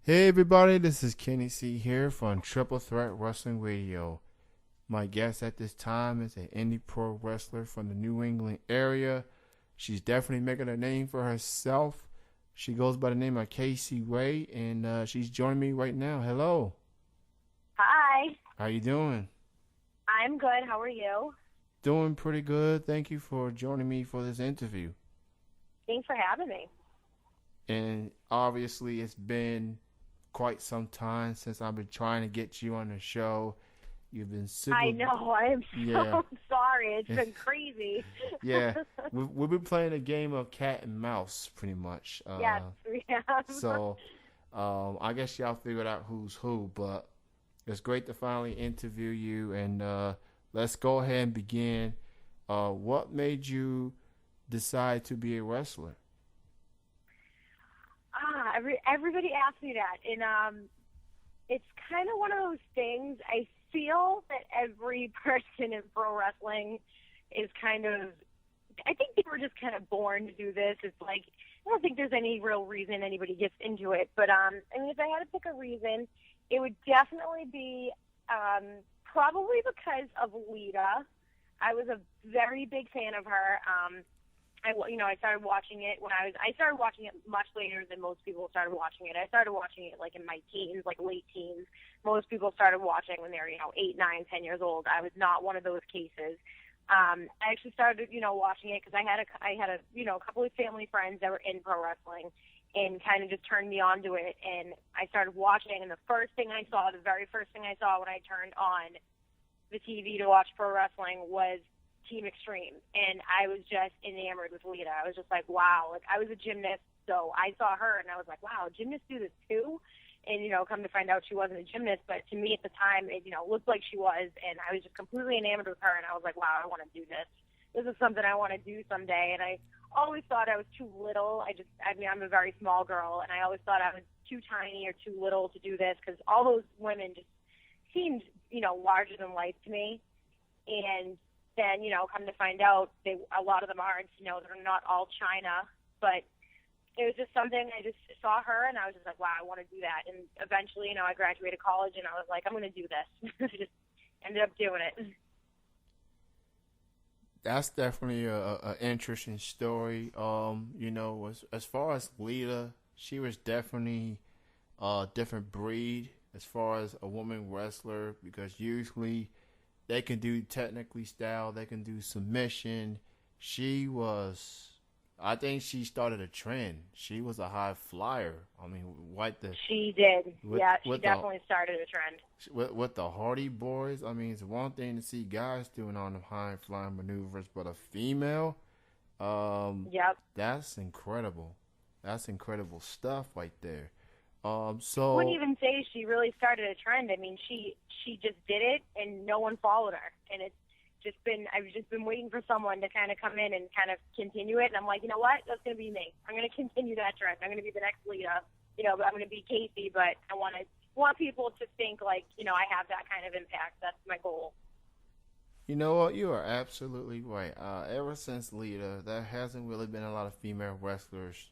Hey everybody, this is Kasey here from Triple Threat Wrestling Radio. My guest at this time is an indie pro wrestler from the New England area. She's definitely making a name for herself. She goes by the name of Kasey Ray, and she's joining me right now. Hello. Hi, How you doing? I'm good. How are you? Doing pretty good. Thank you for joining me for this interview. Thanks for having me. And obviously, it's been quite some time since I've been trying to get you on the show. You've been I super, know. I am yeah. so sorry. It's been crazy. Yeah, we've been playing a game of cat and mouse pretty much. Yes, we have. So I guess y'all figured out who's who, but it's great to finally interview you. And let's go ahead and begin. What made you decide to be a wrestler? Everybody asks me that, and it's kind of one of those things. I feel that every person in pro wrestling is kind of. I think they were just kind of born to do this. It's like I don't think there's any real reason anybody gets into it, but I mean, if I had to pick a reason, it would definitely be probably because of Lita. I was a very big fan of her. I started watching it I started watching it much later than most people started watching it. I started watching it like in my teens, like late teens. Most people started watching when they were, 8, 9, 10 years old. I was not one of those cases. I actually started, watching it because I had a couple of family friends that were in pro wrestling and kind of just turned me on to it. And I started watching, and the very first thing I saw when I turned on the TV to watch pro wrestling was Team Extreme, and I was just enamored with Lita. I was just like, wow. Like, I was a gymnast, so I saw her, and I was like, wow, gymnasts do this too? And, come to find out she wasn't a gymnast, but to me at the time, it, looked like she was, and I was just completely enamored with her, and I was like, wow, I want to do this. This is something I want to do someday, and I always thought I was too little. I'm a very small girl, and I always thought I was too tiny or too little to do this, because all those women just seemed, larger than life to me. And then, come to find out, a lot of them aren't, they're not all China, but it was just something, I just saw her, and I was just like, wow, I want to do that. And eventually, I graduated college, and I was like, I'm going to do this. Just ended up doing it. That's definitely a interesting story. As far as Lita, she was definitely a different breed as far as a woman wrestler because usually they can do technically style, they can do submission. She was, I think she started a trend. She was a high flyer. I mean, She did. Yeah, she with the definitely started a trend. with the Hardy Boys. I mean, it's one thing to see guys doing on the high flying maneuvers, but a female, Yep. that's incredible. That's incredible stuff right there. Wouldn't So even say she really started a trend. I mean, she just did it, and no one followed her. And I've just been waiting for someone to kind of come in and kind of continue it. And I'm like, you know what? That's going to be me. I'm going to continue that trend. I'm going to be the next Lita. But I'm going to be Kasey, but I want people to think like, I have that kind of impact. That's my goal. you know what? You are absolutely right. Ever since Lita, there hasn't really been a lot of female wrestlers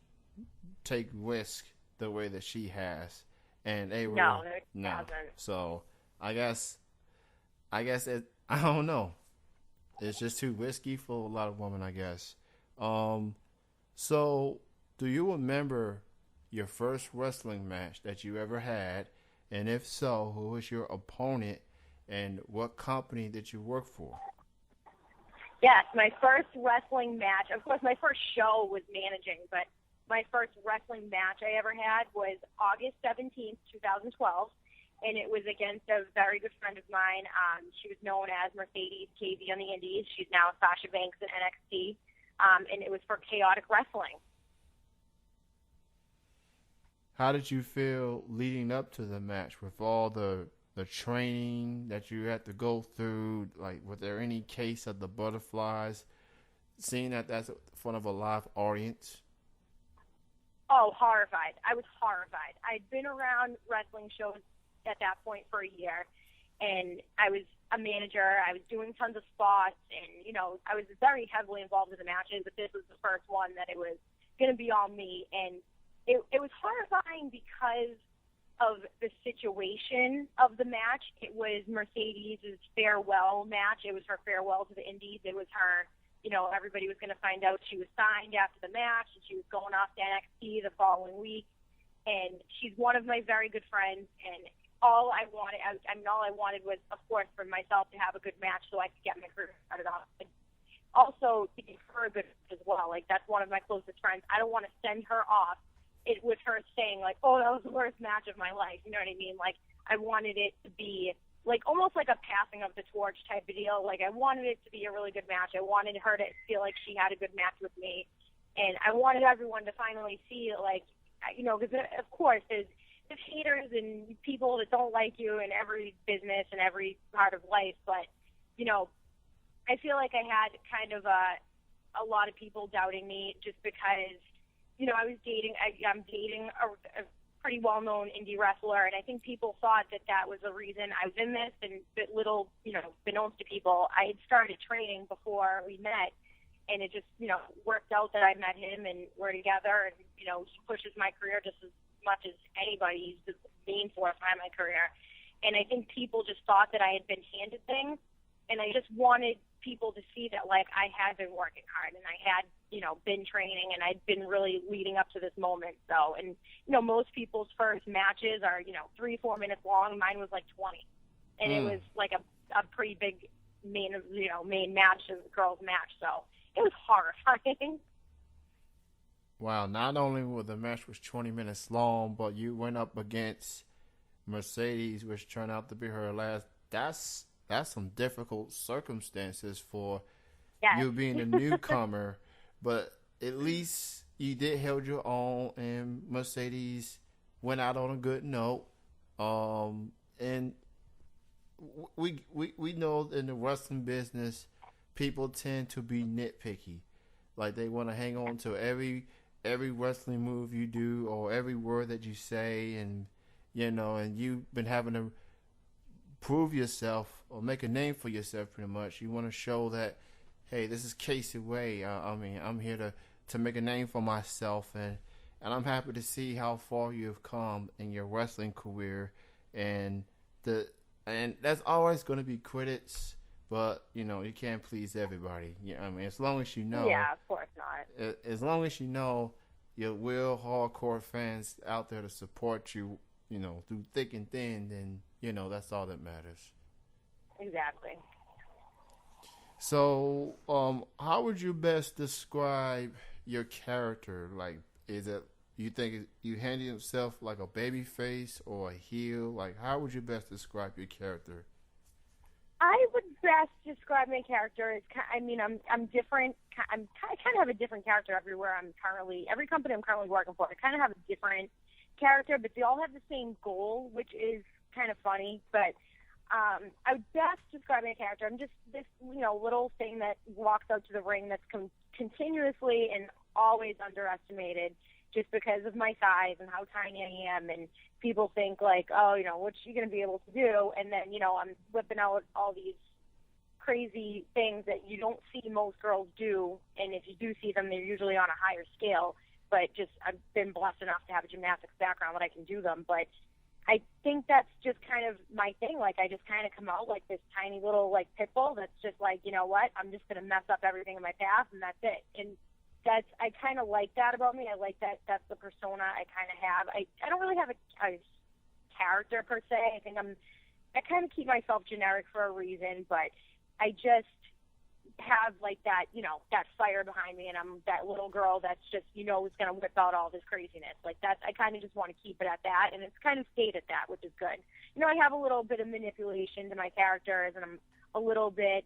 take risk the way that she has, and they were No, it no. hasn't. So I guess it. I don't know. It's just too risky for a lot of women, I guess. Um, so do you remember your first wrestling match that you ever had? And if so, who was your opponent and what company did you work for? Yes, my first wrestling match. Of course, my first show was managing, but my first wrestling match I ever had was August 17th, 2012, and it was against a very good friend of mine. She was known as Mercedes KZ on the Indies. She's now Sasha Banks in NXT, and it was for Chaotic Wrestling. How did you feel leading up to the match with all the training that you had to go through? Like, was there any case of the butterflies? Seeing that that's in front of a live audience. Oh, horrified. I was horrified. I'd been around wrestling shows at that point for a year, and I was a manager. I was doing tons of spots, and, I was very heavily involved in the matches, but this was the first one that it was going to be all me. And it was horrifying because of the situation of the match. It was Mercedes' farewell match. It was her farewell to the Indies. It was her, everybody was going to find out she was signed after the match, and she was going off to NXT the following week. And she's one of my very good friends, and all I wanted was, of course, for myself to have a good match so I could get my career started off. And also to give her a good match as well. Like, that's one of my closest friends. I don't want to send her off with her saying, like, oh, that was the worst match of my life. You know what I mean? Like, I wanted it to be, like, almost like a passing of the torch type of deal. Like, I wanted it to be a really good match. I wanted her to feel like she had a good match with me. And I wanted everyone to finally see, like, because, of course, there's haters and people that don't like you in every business and every part of life. But, I feel like I had kind of a lot of people doubting me just because, I'm dating a pretty well-known indie wrestler, and I think people thought that was the reason I was in this, and that little, beknownst to people, I had started training before we met, and it just, worked out that I met him, and we're together, and, he pushes my career just as much as anybody. He's the main force behind my career, and I think people just thought that I had been handed things, and I just wanted people to see that, like, I had been working hard, and I had, been training, and I'd been really leading up to this moment. So, and, most people's first matches are, 3-4 minutes long. Mine was like 20. And it was like a pretty big main match, a girls match. So it was horrifying. Wow, not only was the match was 20 minutes long, but you went up against Mercedes, which turned out to be her last. That's some difficult circumstances for you being a newcomer, but at least you did hold your own, and Mercedes went out on a good note. And we know in the wrestling business, people tend to be nitpicky, like they want to hang on to every wrestling move you do or every word that you say, and and you've been having to prove yourself or make a name for yourself pretty much. You want to show that, hey, this is Kasey Ray. I'm here to make a name for myself, and I'm happy to see how far you have come in your wrestling career. And that's always going to be critics, but you can't please everybody. As long as you know. Yeah, of course not. As long as you know your real hardcore fans out there to support you, through thick and thin, then that's all that matters. Exactly. So, how would you best describe your character? Like, is it, you think you handle yourself like a baby face or a heel? Like, how would you best describe your character? I would best describe my character as, I'm different. I kind of have a different character every company I'm currently working for. I kind of have a different character, but they all have the same goal, which is kind of funny. But I would best describe my character. I'm just this, little thing that walks out to the ring that's continuously and always underestimated just because of my size and how tiny I am. And people think like, oh, what's she going to be able to do? And then, I'm whipping out all these crazy things that you don't see most girls do. And if you do see them, they're usually on a higher scale. But I've been blessed enough to have a gymnastics background that I can do them. But I think that's just kind of my thing. Like, I just kind of come out like this tiny little, like, pit bull that's just like, you know what, I'm just going to mess up everything in my path, and that's it. And I kind of like that about me. I like that that's the persona I kind of have. I don't really have a character per se. I think I kind of keep myself generic for a reason, but I just have like that, that fire behind me, and I'm that little girl that's just, is going to whip out all this craziness. Like that, I kind of just want to keep it at that, and it's kind of stayed at that, which is good. I have a little bit of manipulation to my characters, and I'm a little bit,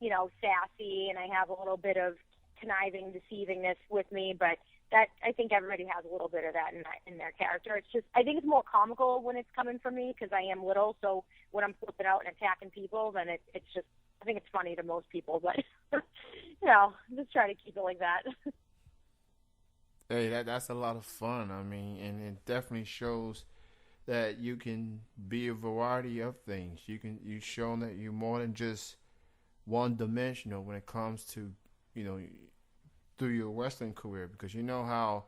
sassy, and I have a little bit of conniving, deceivingness with me, but that, I think everybody has a little bit of that in their character. It's just, I think it's more comical when it's coming from me because I am little, so when I'm flipping out and attacking people, then it's just, I think it's funny to most people, but, just try to keep it like that. Hey, that's a lot of fun. And it definitely shows that you can be a variety of things. You've shown that you're more than just one-dimensional when it comes to, through your wrestling career, because you know how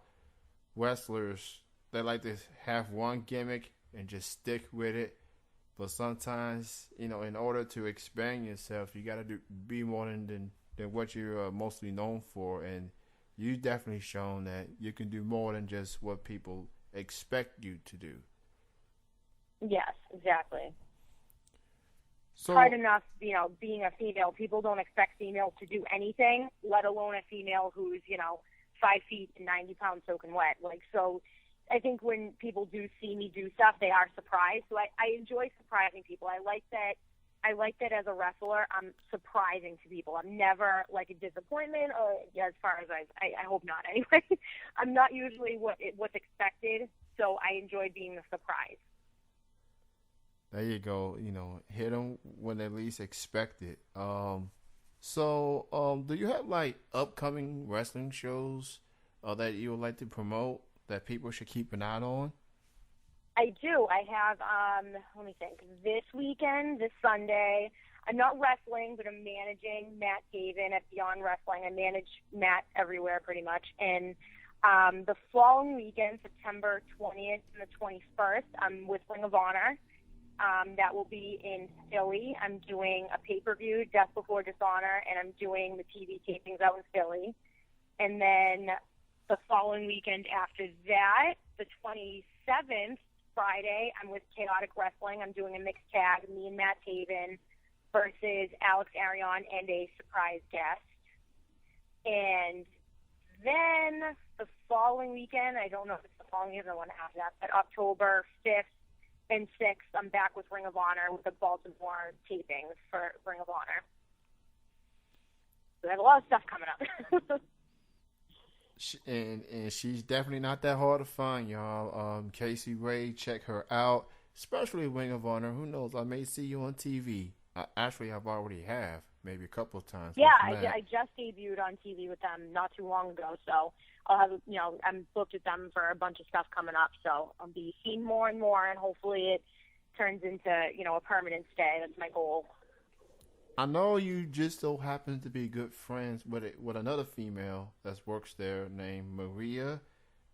wrestlers they like to have one gimmick and just stick with it. But sometimes, in order to expand yourself, you got to be more than what you're mostly known for. And you definitely shown that you can do more than just what people expect you to do. Yes, exactly. So, Hard enough, being a female. People don't expect females to do anything, let alone a female who's, 5 feet and 90 pounds soaking wet. So I think when people do see me do stuff, they are surprised. So I enjoy surprising people. I like that as a wrestler, I'm surprising to people. I'm never like a disappointment, or as far as I hope not anyway. I'm not usually what's expected, so I enjoy being a surprise. there you go. Hit them when they least expect it. So, do you have like upcoming wrestling shows that you would like to promote that people should keep an eye on? I do. I have, let me think, this weekend, this Sunday, I'm not wrestling, but I'm managing Matt Gavin at Beyond Wrestling. I manage Matt everywhere pretty much. And the following weekend, September 20th and the 21st, I'm with Ring of Honor. That will be in Philly. I'm doing a pay-per-view, Death Before Dishonor, and I'm doing the TV tapings out in Philly. And then the following weekend after that, the 27th, Friday, I'm with Chaotic Wrestling. I'm doing a mixed tag, me and Matt Taven versus Alex Arion and a surprise guest. And then the following weekend, I don't know if it's the following weekend or the one after that, but October 5th and 6th, I'm back with Ring of Honor with the Baltimore tapings for Ring of Honor. So there's a lot of stuff coming up. And she's definitely not that hard to find, y'all. Kasey Ray, check her out, especially Ring of Honor. Who knows? I may see you on TV. Actually, I've already maybe a couple of times. Yeah, I just debuted on TV with them not too long ago, so I'll have, I'm booked with them for a bunch of stuff coming up, so I'll be seen more and more, and hopefully it turns into, a permanent stay. That's my goal. I know you just so happen to be good friends with another female that works there named Maria,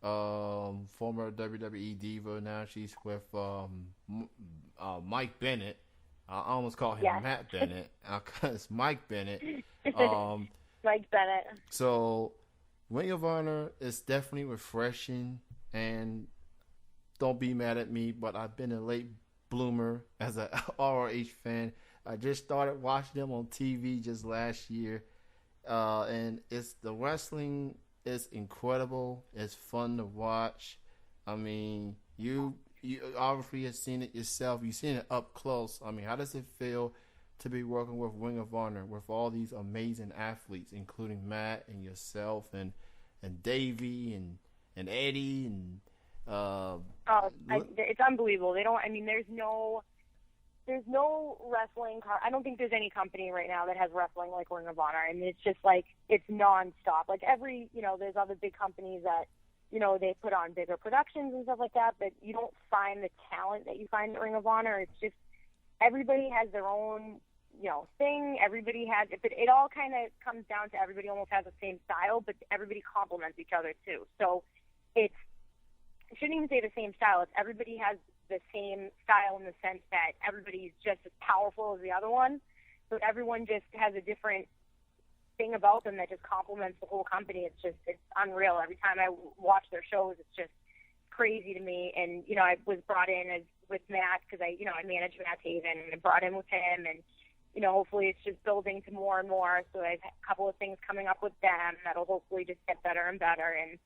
former WWE diva. Now she's with Mike Bennett. I almost call him Matt Bennett. It's Mike Bennett. Mike Bennett. So Ring of Honor is definitely refreshing, and don't be mad at me, but I've been a late bloomer as a ROH fan. I just started watching them on TV just last year, and the wrestling is incredible. It's fun to watch. I mean, you obviously have seen it yourself. You've seen it up close. I mean, how does it feel to be working with Ring of Honor with all these amazing athletes, including Matt and yourself and Davey and Eddie and it's unbelievable. There's no wrestling. I don't think there's any company right now that has wrestling like Ring of Honor. I mean, it's just like, it's nonstop. Like there's other big companies that, they put on bigger productions and stuff like that, but you don't find the talent that you find at Ring of Honor. It's just, everybody has their own, thing. Everybody has, it all kind of comes down to everybody almost has the same style, but everybody complements each other too. So I shouldn't even say the same style. It's everybody has the same style in the sense that everybody's just as powerful as the other one, but everyone just has a different thing about them that just complements the whole company. It's unreal. Every time I watch their shows, it's just crazy to me. And, I was brought in with Matt because I manage Matt Haven, and I brought in with him, and, hopefully it's just building to more and more. So I have a couple of things coming up with them that'll hopefully just get better and better. And,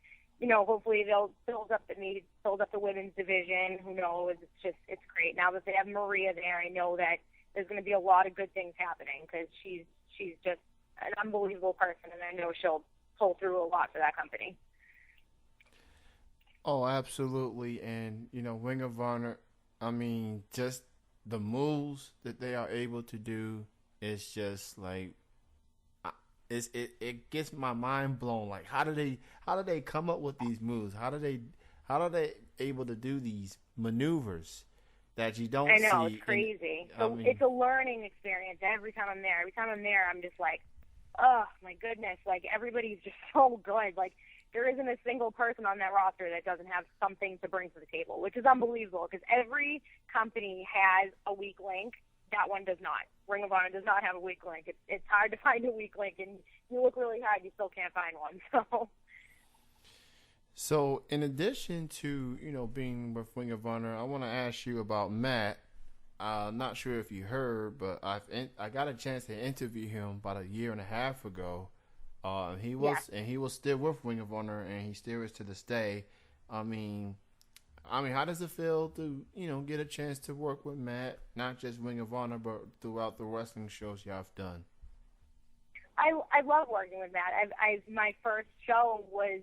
hopefully they'll build up the women's division. Who knows? It's great. Now that they have Maria there, I know that there's going to be a lot of good things happening because she's just an unbelievable person, and I know she'll pull through a lot for that company. Oh, absolutely. And, Ring of Honor, I mean, just the moves that they are able to do is just like, it gets my mind blown. Like, how do they come up with these moves? How do they able to do these maneuvers that you don't see? I know, it's crazy. It's a learning experience every time I'm there. Every time I'm there, I'm just like, oh my goodness, like everybody's just so good. Like there isn't a single person on that roster that doesn't have something to bring to the table, which is unbelievable because every company has a weak link. That one does not. Ring of Honor does not have a weak link. It's hard to find a weak link, and you look really hard, you still can't find one. So in addition to, being with Ring of Honor, I want to ask you about Matt. Not sure if you heard, but I got a chance to interview him about a year and a half ago. He was still with Ring of Honor, and he still is to this day. I mean, how does it feel to get a chance to work with Matt, not just Ring of Honor, but throughout the wrestling shows y'all have done? I love working with Matt. My first show was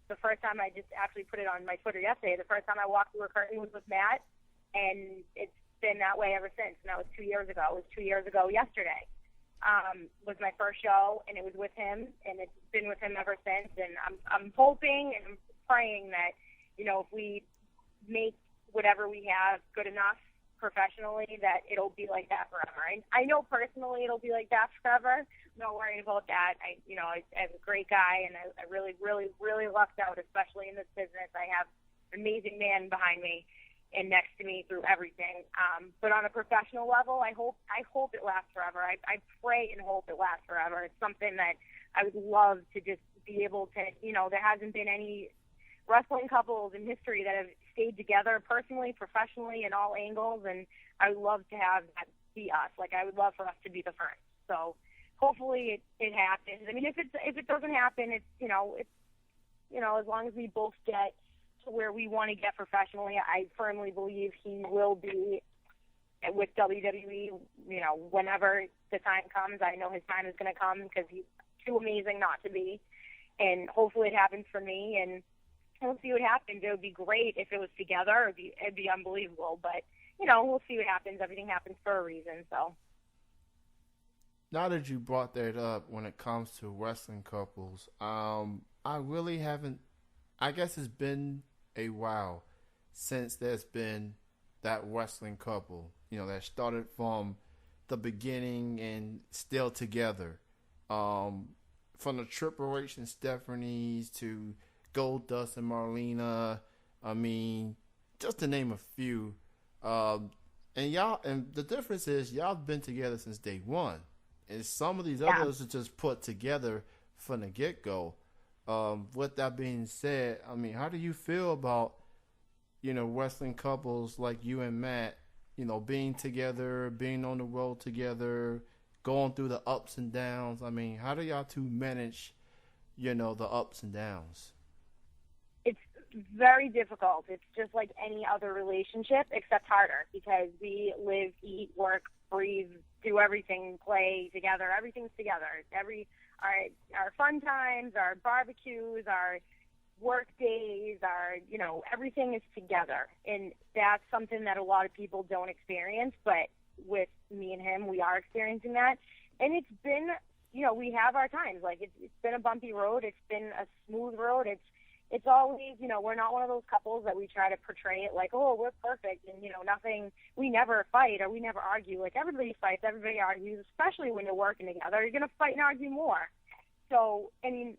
the first time I just actually put it on my Twitter yesterday. The first time I walked through a curtain was with Matt, and it's been that way ever since. And that was 2 years ago. It was 2 years ago yesterday. Was my first show, and it was with him, and it's been with him ever since. And I'm hoping and I'm praying that, if we make whatever we have good enough professionally, that it'll be like that forever. I know personally it'll be like that forever. I'm not worried about that. I'm a great guy, and I really, really, really lucked out, especially in this business. I have an amazing man behind me and next to me through everything. But on a professional level, I hope it lasts forever. I pray and hope it lasts forever. It's something that I would love to just be able to, there hasn't been any wrestling couples in history that have stayed together personally, professionally, in all angles, and I would love to have that be us. Like, I would love for us to be the first. So hopefully it happens. I mean, if it doesn't happen, it's as long as we both get to where we want to get professionally, I firmly believe he will be with WWE, whenever the time comes. I know his time is going to come because he's too amazing not to be, and hopefully it happens for me, and we'll see what happens. It would be great if it was together. It'd be unbelievable, but we'll see what happens. Everything happens for a reason. So now that you brought that up, when it comes to wrestling couples, I really haven't. I guess it's been a while since there's been that wrestling couple, that started from the beginning and still together. From the Triple H and Stephanie's to Goldust and Marlena, I mean, just to name a few. And the difference is y'all have been together since day one, and some of these others are just put together from the get-go. With that being said, I mean, how do you feel about, wrestling couples like you and Matt, being together, being on the road together, going through the ups and downs? I mean, how do y'all two manage, the ups and downs? It's very difficult. It's just like any other relationship, except harder, because we live, eat, work, breathe, do everything, play together. Everything's together. Our fun times, our barbecues, our work days, everything is together. And that's something that a lot of people don't experience, but with me and him, we are experiencing that. And it's been, we have our times. Like, it's been a bumpy road. It's been a smooth road. It's always, we're not one of those couples that we try to portray it like, oh, we're perfect and, nothing, we never fight or we never argue. Like, everybody fights, everybody argues, especially when you're working together. You're going to fight and argue more. So, I mean,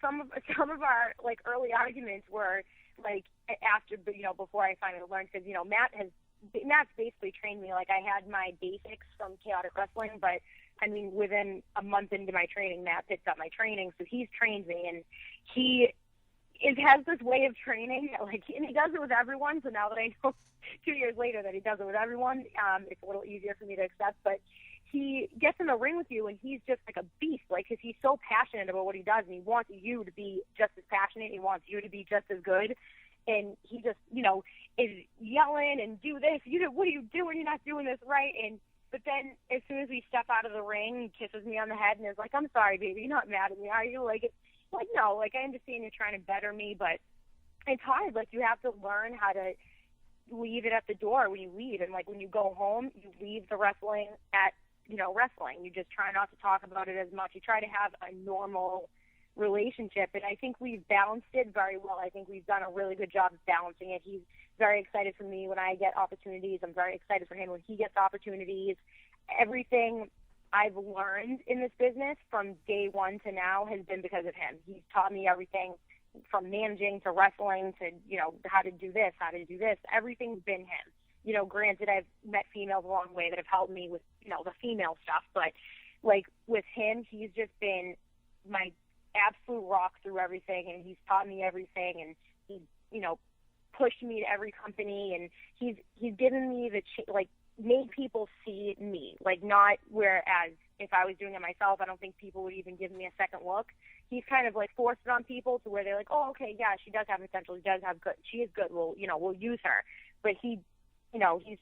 some of our, like, early arguments were, like, after, before I finally learned, because, Matt's basically trained me. Like, I had my basics from Chaotic Wrestling, but, I mean, within a month into my training, Matt picked up my training, so he's trained me, and he has this way of training, like, and he does it with everyone. So now that I know 2 years later that he does it with everyone, it's a little easier for me to accept. But he gets in the ring with you, and he's just like a beast, like, because he's so passionate about what he does, and he wants you to be just as passionate. He wants you to be just as good, and he just, is yelling and do this. What are you doing? You're not doing this right. But then as soon as we step out of the ring, he kisses me on the head and is like, "I'm sorry, baby. You're not mad at me, are you?" Like, no, like, I understand you're trying to better me, but it's hard. Like, you have to learn how to leave it at the door when you leave. And, like, when you go home, you leave the wrestling at, wrestling. You just try not to talk about it as much. You try to have a normal relationship. And I think we've balanced it very well. I think we've done a really good job of balancing it. He's very excited for me when I get opportunities. I'm very excited for him when he gets opportunities. Everything I've learned in this business from day one to now has been because of him. He's taught me everything from managing to wrestling to, how to do this, how to do this. Everything's been him. Granted, I've met females along the way that have helped me with, the female stuff, but like with him, he's just been my absolute rock through everything, and he's taught me everything, and he's, pushed me to every company, and he's given me made people see me, not whereas if I was doing it myself, I don't think people would even give me a second look. He's kind of forced it on people to where they're like, oh, okay, yeah, she does have potential, she is good, we'll use her. But he's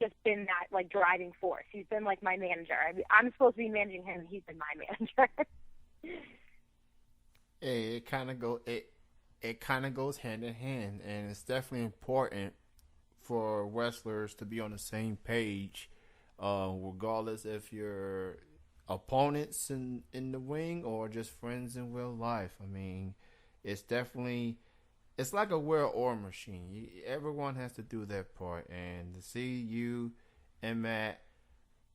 just been that driving force. He's been like my manager. I'm supposed to be managing him, and he's been my manager. Hey, it kind of goes hand in hand, and it's definitely important for wrestlers to be on the same page, regardless if you're opponents in the ring or just friends in real life. I mean, it's like a well-oiled machine. Everyone has to do their part, and to see you and Matt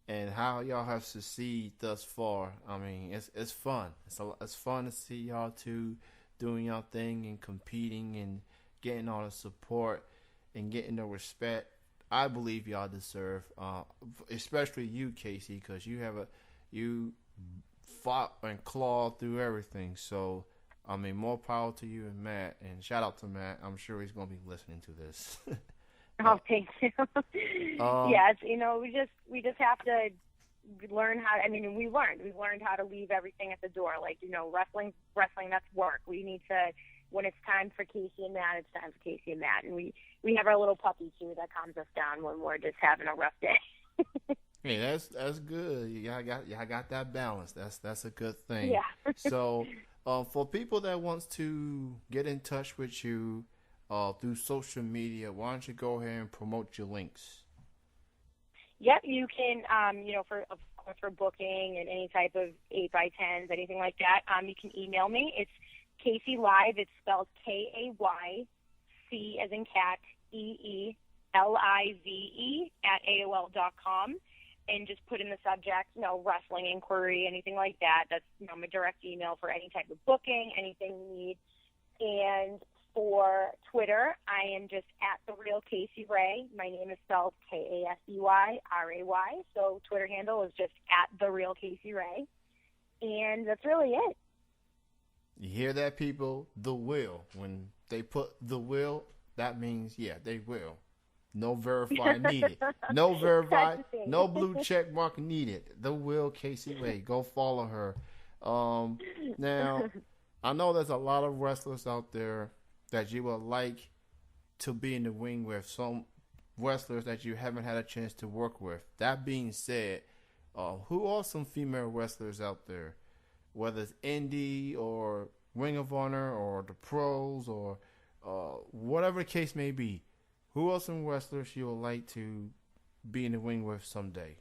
and how y'all have succeeded thus far, I mean, it's fun. It's fun to see y'all two doing y'all thing and competing and getting all the support and getting the respect I believe y'all deserve, especially you, Kasey, because you fought and clawed through everything. So, I mean, more power to you and Matt, and shout out to Matt. I'm sure he's going to be listening to this. Oh, thank you. Yes, we just have to learn how. We learned how to leave everything at the door. Wrestling, that's work. We need to. When it's time for Kasey and Matt, it's time for Kasey and Matt, and we have our little puppy too that calms us down when we're just having a rough day. Hey, that's good. Y'all got that balance. That's a good thing. Yeah. So, for people that wants to get in touch with you through social media, why don't you go ahead and promote your links? Yep, you can. For booking and any type of 8x10s, anything like that, you can email me. It's Kasey Live. It's spelled Kayce as in cat EELIVE at AOL.com, and just put in the subject, wrestling inquiry, anything like that. That's my direct email for any type of booking, anything you need. And for Twitter, I am just at The Real Kasey Ray. My name is spelled KASEYRAY. So Twitter handle is just at The Real Kasey Ray. And that's really it. You hear that, people? The will. When they put the will, that means, yeah, they will. No verify needed. No verify, no blue check mark needed. The Will Kasey Ray. Go follow her. Now, I know there's a lot of wrestlers out there that you would like to be in the ring with, some wrestlers that you haven't had a chance to work with. That being said, who are some female wrestlers out there, whether it's indie or Ring of Honor or the pros or whatever the case may be? Who are some wrestlers you would like to be in the ring with someday?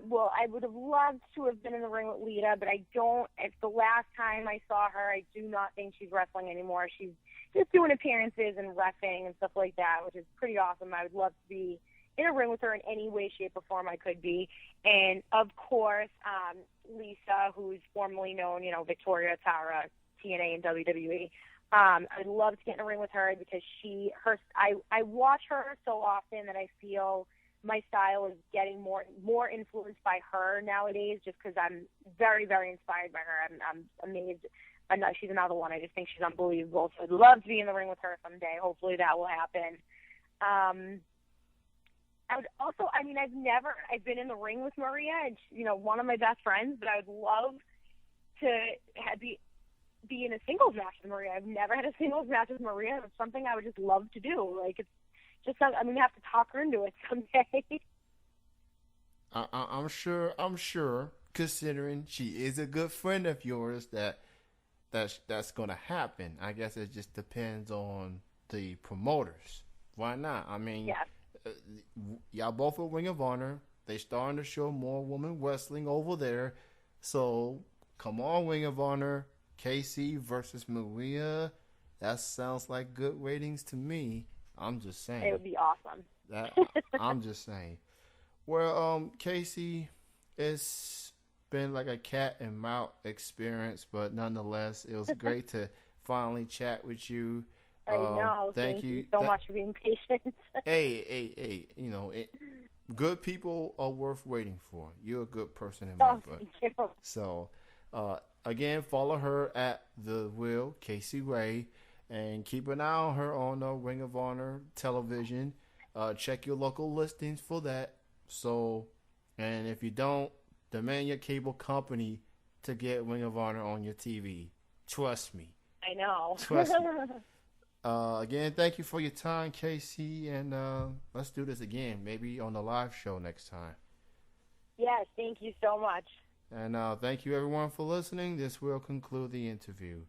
Well, I would have loved to have been in the ring with Lita, but I don't. It's the last time I saw her. I do not think she's wrestling anymore. She's just doing appearances and reffing and stuff like that, which is pretty awesome. I would love to be in a ring with her in any way, shape, or form I could be. And, of course, Lisa, who's formerly known, Victoria, Tara, TNA, and WWE. I'd love to get in a ring with her because I watch her so often that I feel my style is getting more influenced by her nowadays, just because I'm very, very inspired by her. I'm amazed. She's another one. I just think she's unbelievable. So I'd love to be in the ring with her someday. Hopefully that will happen. I would also, I've been in the ring with Maria, and one of my best friends, but I would love to be in a singles match with Maria. I've never had a singles match with Maria. It's something I would just love to do. It's just, I'm going to have to talk her into it someday. I'm sure, considering she is a good friend of yours, that's going to happen. I guess it just depends on the promoters. Why not? Yeah. Y'all both are Ring of Honor. They starting to show more women wrestling over there. So, come on, Ring of Honor. Kasey versus Maria. That sounds like good ratings to me. I'm just saying. It would be awesome. I'm just saying. Well, Kasey, it's been like a cat and mouse experience, but nonetheless, it was great to finally chat with you. I know. Thank you so much for being patient. Hey. Good people are worth waiting for. You're a good person in my book. Thank you. So, again, follow her at The Will, Kasey Ray, and keep an eye on her on Ring of Honor television. Check your local listings for that. So, and if you don't, demand your cable company to get Ring of Honor on your TV. Trust me. I know. Trust me. Again, thank you for your time, Kasey, and let's do this again, maybe on the live show next time. Yes, thank you so much. And thank you, everyone, for listening. This will conclude the interview.